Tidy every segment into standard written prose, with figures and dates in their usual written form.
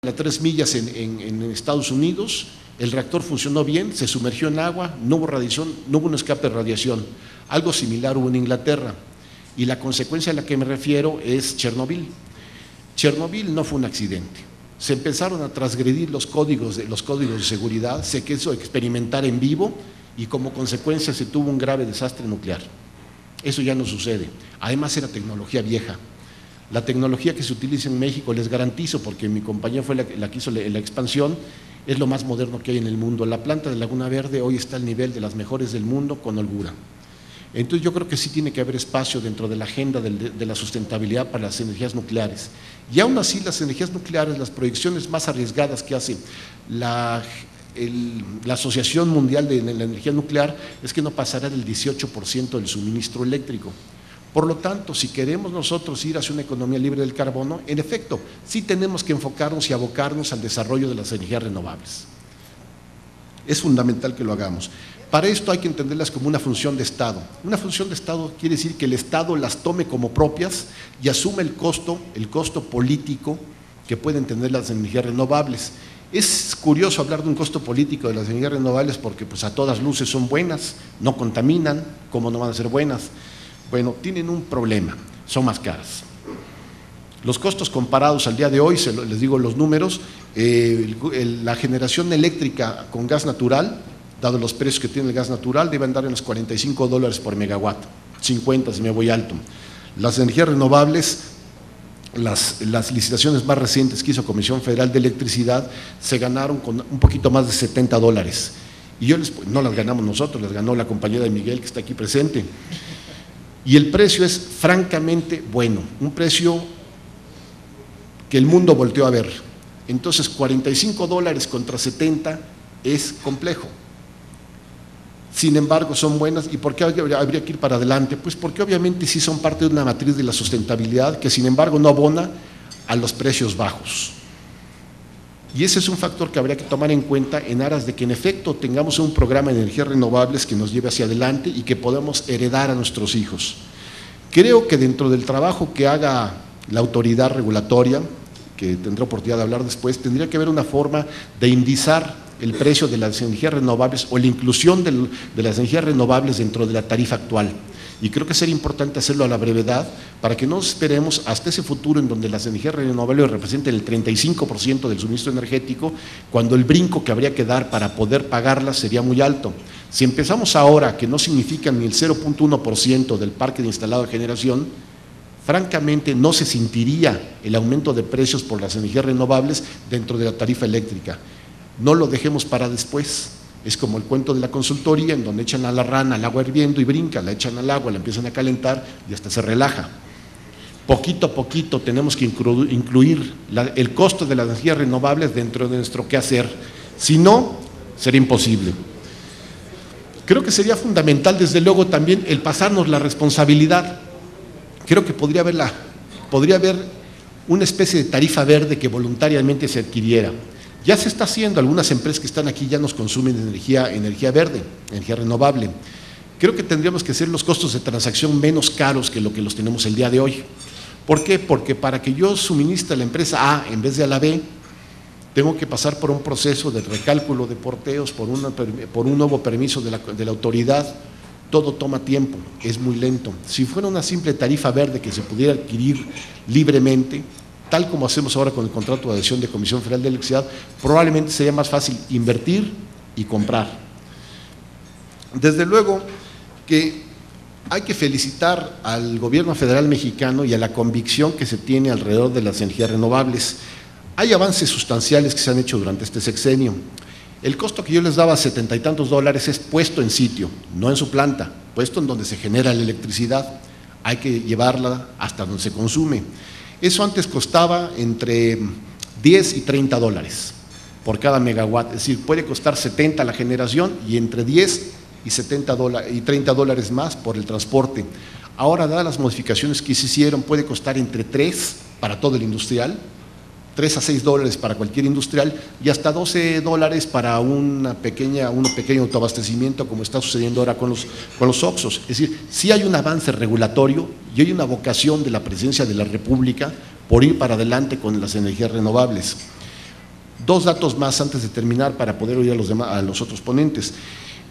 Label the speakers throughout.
Speaker 1: a 3 millas en Estados Unidos, el reactor funcionó bien, se sumergió en agua, no hubo radiación, no hubo un escape de radiación. Algo similar hubo en Inglaterra. Y la consecuencia a la que me refiero es Chernobyl. Chernobyl no fue un accidente. Se empezaron a transgredir los códigos de seguridad, se quiso experimentar en vivo y como consecuencia se tuvo un grave desastre nuclear. Eso ya no sucede. Además era tecnología vieja. La tecnología que se utiliza en México, les garantizo, porque mi compañía fue la que hizo la expansión, es lo más moderno que hay en el mundo. La planta de Laguna Verde hoy está al nivel de las mejores del mundo con holgura. Entonces yo creo que sí tiene que haber espacio dentro de la agenda de la sustentabilidad para las energías nucleares. Y aún así las energías nucleares, las proyecciones más arriesgadas que hace la Asociación Mundial de la Energía Nuclear es que no pasará del 18% del suministro eléctrico. Por lo tanto, si queremos nosotros ir hacia una economía libre del carbono, en efecto, sí tenemos que enfocarnos y abocarnos al desarrollo de las energías renovables. Es fundamental que lo hagamos. Para esto hay que entenderlas como una función de Estado. Una función de Estado quiere decir que el Estado las tome como propias y asume el costo político que pueden tener las energías renovables. Es curioso hablar de un costo político de las energías renovables porque pues, a todas luces son buenas, no contaminan, ¿cómo no van a ser buenas? Bueno, tienen un problema, son más caras. Los costos comparados al día de hoy, les digo los números, la generación eléctrica con gas natural, dado los precios que tiene el gas natural, debe andar en los $45 por megawatt, 50 si me voy alto. Las energías renovables, las licitaciones más recientes que hizo Comisión Federal de Electricidad, se ganaron con un poquito más de $70. Y no las ganamos nosotros, las ganó la compañía de Miguel que está aquí presente. Y el precio es francamente bueno, un precio que el mundo volteó a ver. Entonces, $45 contra 70 es complejo. Sin embargo, son buenas. ¿Y por qué habría que ir para adelante? Pues porque obviamente sí son parte de una matriz de la sustentabilidad que sin embargo no abona a los precios bajos. Y ese es un factor que habría que tomar en cuenta en aras de que en efecto tengamos un programa de energías renovables que nos lleve hacia adelante y que podamos heredar a nuestros hijos. Creo que dentro del trabajo que haga la autoridad regulatoria, que tendré oportunidad de hablar después, tendría que haber una forma de indizar el precio de las energías renovables o la inclusión de las energías renovables dentro de la tarifa actual. Y creo que sería importante hacerlo a la brevedad para que no esperemos hasta ese futuro en donde las energías renovables representen el 35% del suministro energético, cuando el brinco que habría que dar para poder pagarlas sería muy alto. Si empezamos ahora, que no significan ni el 0.1% del parque de instalado de generación, francamente no se sentiría el aumento de precios por las energías renovables dentro de la tarifa eléctrica. No lo dejemos para después. Es como el cuento de la consultoría, en donde echan a la rana al agua hirviendo y brinca, la echan al agua, la empiezan a calentar y hasta se relaja. Poquito a poquito tenemos que incluir el costo de las energías renovables dentro de nuestro quehacer. Si no, sería imposible. Creo que sería fundamental, desde luego, también el pasarnos la responsabilidad. Creo que podría haber una especie de tarifa verde que voluntariamente se adquiriera. Ya se está haciendo, algunas empresas que están aquí ya nos consumen energía verde, energía renovable. Creo que tendríamos que hacer los costos de transacción menos caros que lo que los tenemos el día de hoy. ¿Por qué? Porque para que yo suministre a la empresa A en vez de a la B, tengo que pasar por un proceso de recálculo de porteos, por un nuevo permiso de la autoridad. Todo toma tiempo, es muy lento. Si fuera una simple tarifa verde que se pudiera adquirir libremente, tal como hacemos ahora con el contrato de adhesión de Comisión Federal de Electricidad, probablemente sería más fácil invertir y comprar. Desde luego que hay que felicitar al gobierno federal mexicano y a la convicción que se tiene alrededor de las energías renovables. Hay avances sustanciales que se han hecho durante este sexenio. El costo que yo les daba, $70 y tantos, es puesto en sitio, no en su planta, puesto en donde se genera la electricidad. Hay que llevarla hasta donde se consume. Eso antes costaba entre $10 y $30 por cada megawatt, es decir, puede costar 70 la generación y entre $10 y $30 más por el transporte. Ahora, dadas las modificaciones que se hicieron, puede costar entre 3 para todo el industrial, 3 a $6 para cualquier industrial y hasta $12 para un pequeño autoabastecimiento, como está sucediendo ahora con los Oxxos. Es decir, sí hay un avance regulatorio y hay una vocación de la presidencia de la República por ir para adelante con las energías renovables. Dos datos más antes de terminar para poder oír a los otros ponentes.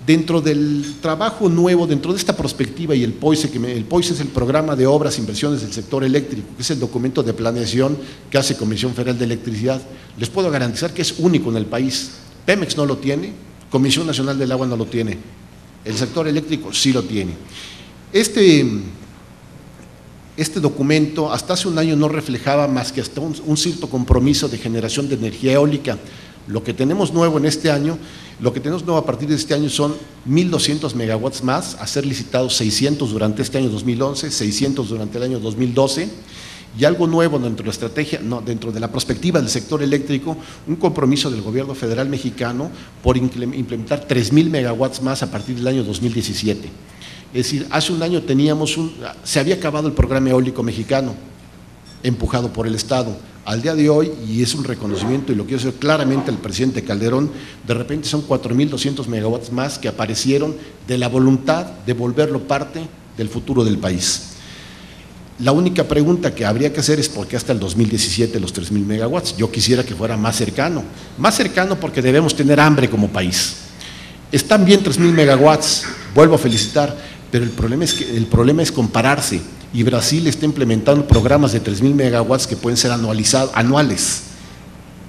Speaker 1: Dentro del trabajo nuevo, dentro de esta perspectiva y el POISE, el POISE es el Programa de Obras e Inversiones del Sector Eléctrico, que es el documento de planeación que hace Comisión Federal de Electricidad. Les puedo garantizar que es único en el país. Pemex no lo tiene, Comisión Nacional del Agua no lo tiene, el sector eléctrico sí lo tiene. Este documento hasta hace un año no reflejaba más que hasta un cierto compromiso de generación de energía eólica. Lo que tenemos nuevo en este año, lo que tenemos nuevo a partir de este año son 1.200 megawatts más, a ser licitados 600 durante este año 2011, 600 durante el año 2012, y algo nuevo dentro de la estrategia, dentro de la perspectiva del sector eléctrico, un compromiso del gobierno federal mexicano por implementar 3.000 megawatts más a partir del año 2017. Es decir, hace un año se había acabado el programa eólico mexicano, empujado por el Estado. Al día de hoy, y es un reconocimiento, y lo quiero decir claramente al presidente Calderón, de repente son 4.200 megawatts más que aparecieron de la voluntad de volverlo parte del futuro del país. La única pregunta que habría que hacer es por qué hasta el 2017 los 3.000 megawatts. Yo quisiera que fuera más cercano porque debemos tener hambre como país. Están bien 3.000 megawatts, vuelvo a felicitar, pero el problema es compararse. Y Brasil está implementando programas de 3.000 megawatts que pueden ser anuales.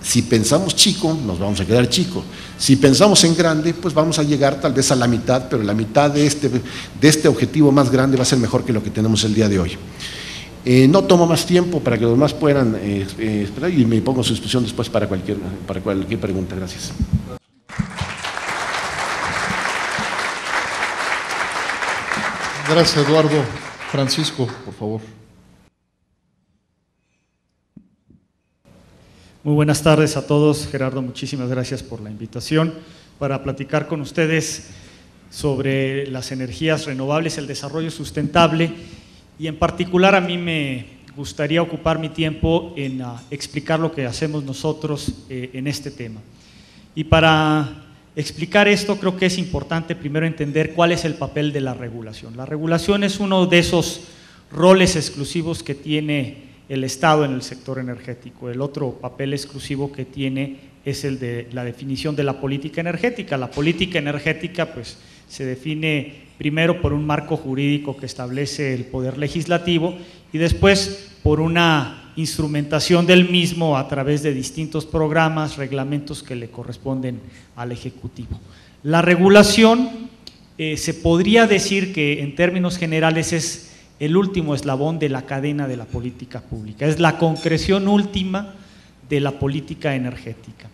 Speaker 1: Si pensamos chico, nos vamos a quedar chico. Si pensamos en grande, pues vamos a llegar tal vez a la mitad, pero la mitad de este objetivo más grande va a ser mejor que lo que tenemos el día de hoy. No tomo más tiempo para que los demás puedan esperar, y me pongo a su disposición después para cualquier pregunta. Gracias.
Speaker 2: Gracias, Eduardo. Francisco, por favor.
Speaker 3: Muy buenas tardes a todos. Gerardo, muchísimas gracias por la invitación para platicar con ustedes sobre las energías renovables, el desarrollo sustentable, y en particular a mí me gustaría ocupar mi tiempo en explicar lo que hacemos nosotros en este tema. Y para explicar esto, creo que es importante primero entender cuál es el papel de la regulación. La regulación es uno de esos roles exclusivos que tiene el Estado en el sector energético. El otro papel exclusivo que tiene es el de la definición de la política energética. La política energética pues, se define primero por un marco jurídico que establece el poder legislativo y después por una instrumentación del mismo a través de distintos programas, reglamentos que le corresponden al Ejecutivo. La regulación se podría decir que en términos generales es el último eslabón de la cadena de la política pública, es la concreción última de la política energética.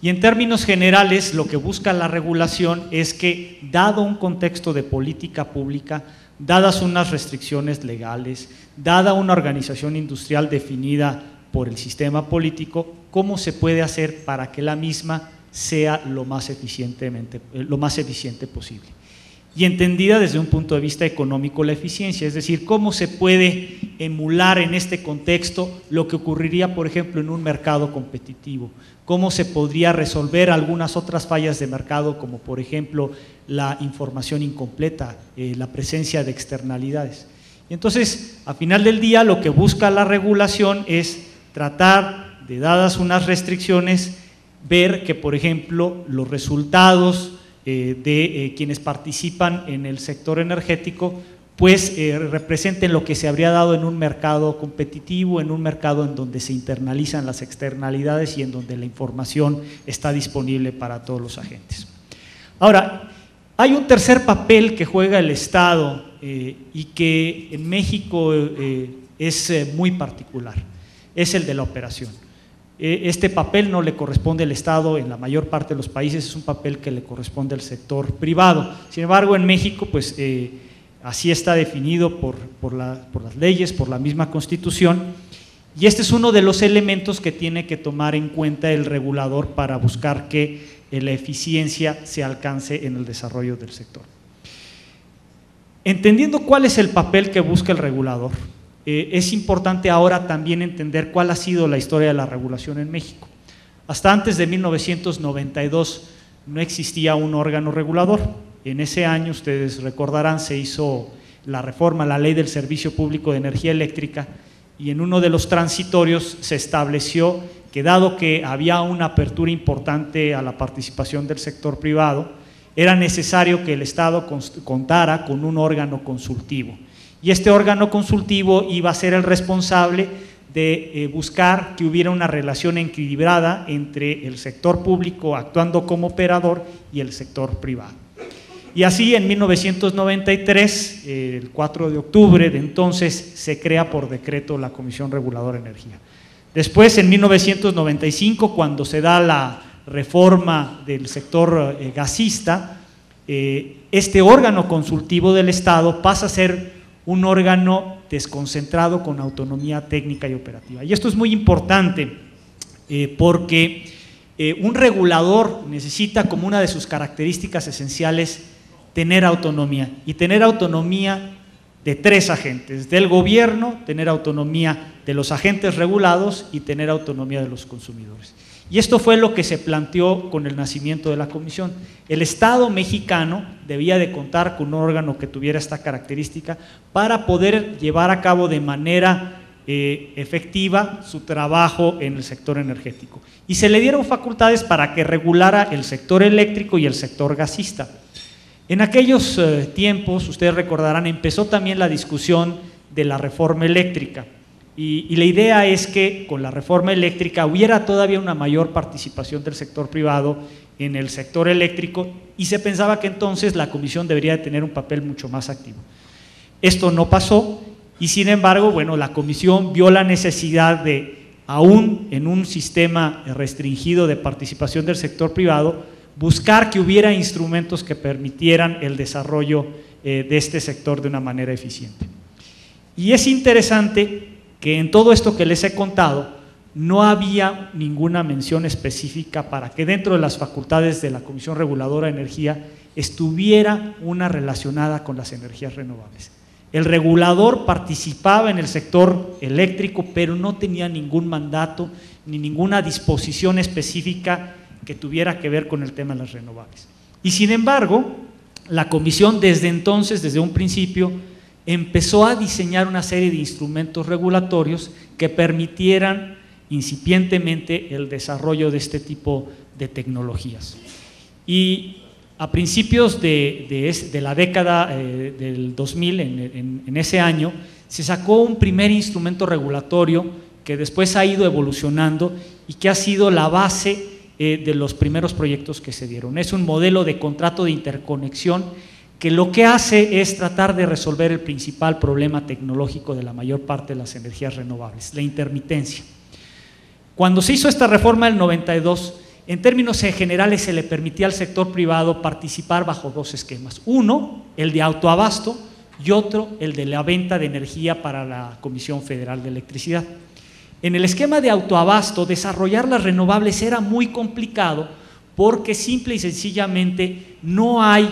Speaker 3: Y en términos generales lo que busca la regulación es que, dado un contexto de política pública, dadas unas restricciones legales, dada una organización industrial definida por el sistema político, ¿cómo se puede hacer para que la misma sea lo más eficiente posible? Y entendida desde un punto de vista económico la eficiencia, es decir, cómo se puede emular en este contexto lo que ocurriría, por ejemplo, en un mercado competitivo, cómo se podría resolver algunas otras fallas de mercado, como por ejemplo la información incompleta, la presencia de externalidades. Y entonces, a final del día, lo que busca la regulación es tratar de, dadas unas restricciones, ver que, por ejemplo, los resultados de quienes participan en el sector energético, pues representen lo que se habría dado en un mercado competitivo, en un mercado en donde se internalizan las externalidades y en donde la información está disponible para todos los agentes. Ahora, hay un tercer papel que juega el Estado y que en México es muy particular, es el de la operación. Este papel no le corresponde al Estado en la mayor parte de los países, es un papel que le corresponde al sector privado. Sin embargo, en México, pues así está definido por las leyes, por la misma Constitución, y este es uno de los elementos que tiene que tomar en cuenta el regulador para buscar que la eficiencia se alcance en el desarrollo del sector. Entendiendo cuál es el papel que busca el regulador, es importante ahora también entender cuál ha sido la historia de la regulación en México. Hasta antes de 1992 no existía un órgano regulador. En ese año, ustedes recordarán, se hizo la reforma a la Ley del Servicio Público de Energía Eléctrica y en uno de los transitorios se estableció que dado que había una apertura importante a la participación del sector privado, era necesario que el Estado contara con un órgano consultivo. Y este órgano consultivo iba a ser el responsable de buscar que hubiera una relación equilibrada entre el sector público actuando como operador y el sector privado. Y así en 1993, el 4 de octubre de entonces, se crea por decreto la Comisión Reguladora de Energía. Después, en 1995, cuando se da la reforma del sector gasista, este órgano consultivo del Estado pasa a ser un órgano desconcentrado con autonomía técnica y operativa. Y esto es muy importante porque un regulador necesita como una de sus características esenciales tener autonomía, y tener autonomía de tres agentes: del gobierno, tener autonomía de los agentes regulados y tener autonomía de los consumidores. Y esto fue lo que se planteó con el nacimiento de la comisión. El Estado mexicano debía de contar con un órgano que tuviera esta característica para poder llevar a cabo de manera efectiva su trabajo en el sector energético. Y se le dieron facultades para que regulara el sector eléctrico y el sector gasista. En aquellos tiempos, ustedes recordarán, empezó también la discusión de la reforma eléctrica. Y la idea es que con la reforma eléctrica hubiera todavía una mayor participación del sector privado en el sector eléctrico, y se pensaba que entonces la comisión debería de tener un papel mucho más activo. Esto no pasó, y sin embargo, bueno, la comisión vio la necesidad de, aún en un sistema restringido de participación del sector privado, buscar que hubiera instrumentos que permitieran el desarrollo de este sector de una manera eficiente. Y es interesante que en todo esto que les he contado no había ninguna mención específica para que dentro de las facultades de la Comisión Reguladora de Energía estuviera una relacionada con las energías renovables. El regulador participaba en el sector eléctrico, pero no tenía ningún mandato ni ninguna disposición específica que tuviera que ver con el tema de las renovables. Y sin embargo, la comisión desde entonces, desde un principio, empezó a diseñar una serie de instrumentos regulatorios que permitieran incipientemente el desarrollo de este tipo de tecnologías. Y a principios de la década del 2000, en ese año, se sacó un primer instrumento regulatorio que después ha ido evolucionando y que ha sido la base de los primeros proyectos que se dieron. Es un modelo de contrato de interconexión que lo que hace es tratar de resolver el principal problema tecnológico de la mayor parte de las energías renovables, la intermitencia. Cuando se hizo esta reforma del 92, en términos generales se le permitía al sector privado participar bajo dos esquemas: uno, el de autoabasto, y otro, el de la venta de energía para la Comisión Federal de Electricidad. En el esquema de autoabasto, desarrollar las renovables era muy complicado porque simple y sencillamente no hay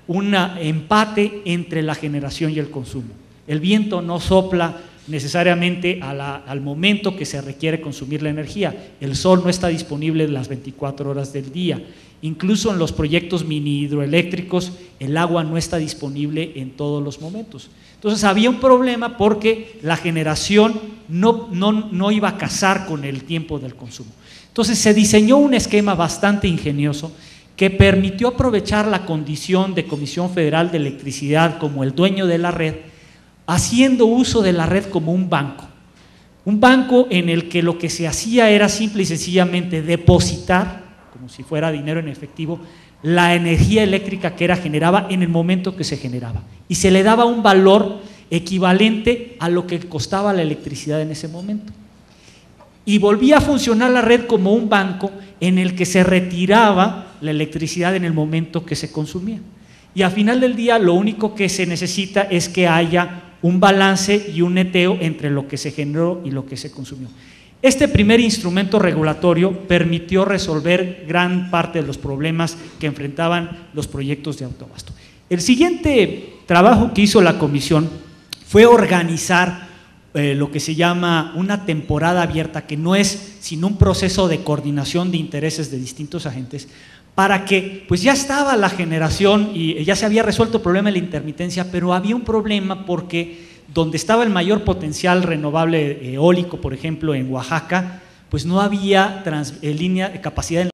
Speaker 3: un empate entre la generación y el consumo. El viento no sopla necesariamente al momento que se requiere consumir la energía. El sol no está disponible las 24 horas del día. Incluso en los proyectos mini hidroeléctricos, el agua no está disponible en todos los momentos. Entonces había un problema porque la generación no iba a casar con el tiempo del consumo. Entonces se diseñó un esquema bastante ingenioso que permitió aprovechar la condición de Comisión Federal de Electricidad como el dueño de la red, haciendo uso de la red como un banco en el que lo que se hacía era simple y sencillamente depositar, como si fuera dinero en efectivo, la energía eléctrica que generaba en el momento que se generaba, y se le daba un valor equivalente a lo que costaba la electricidad en ese momento. Y volvía a funcionar la red como un banco en el que se retiraba la electricidad en el momento que se consumía. Y al final del día lo único que se necesita es que haya un balance y un neteo entre lo que se generó y lo que se consumió. Este primer instrumento regulatorio permitió resolver gran parte de los problemas que enfrentaban los proyectos de autoabasto. El siguiente trabajo que hizo la comisión fue organizar lo que se llama una temporada abierta, que no es sino un proceso de coordinación de intereses de distintos agentes, para que pues ya estaba la generación y ya se había resuelto el problema de la intermitencia, pero había un problema porque donde estaba el mayor potencial renovable eólico, por ejemplo en Oaxaca, pues no había capacidad en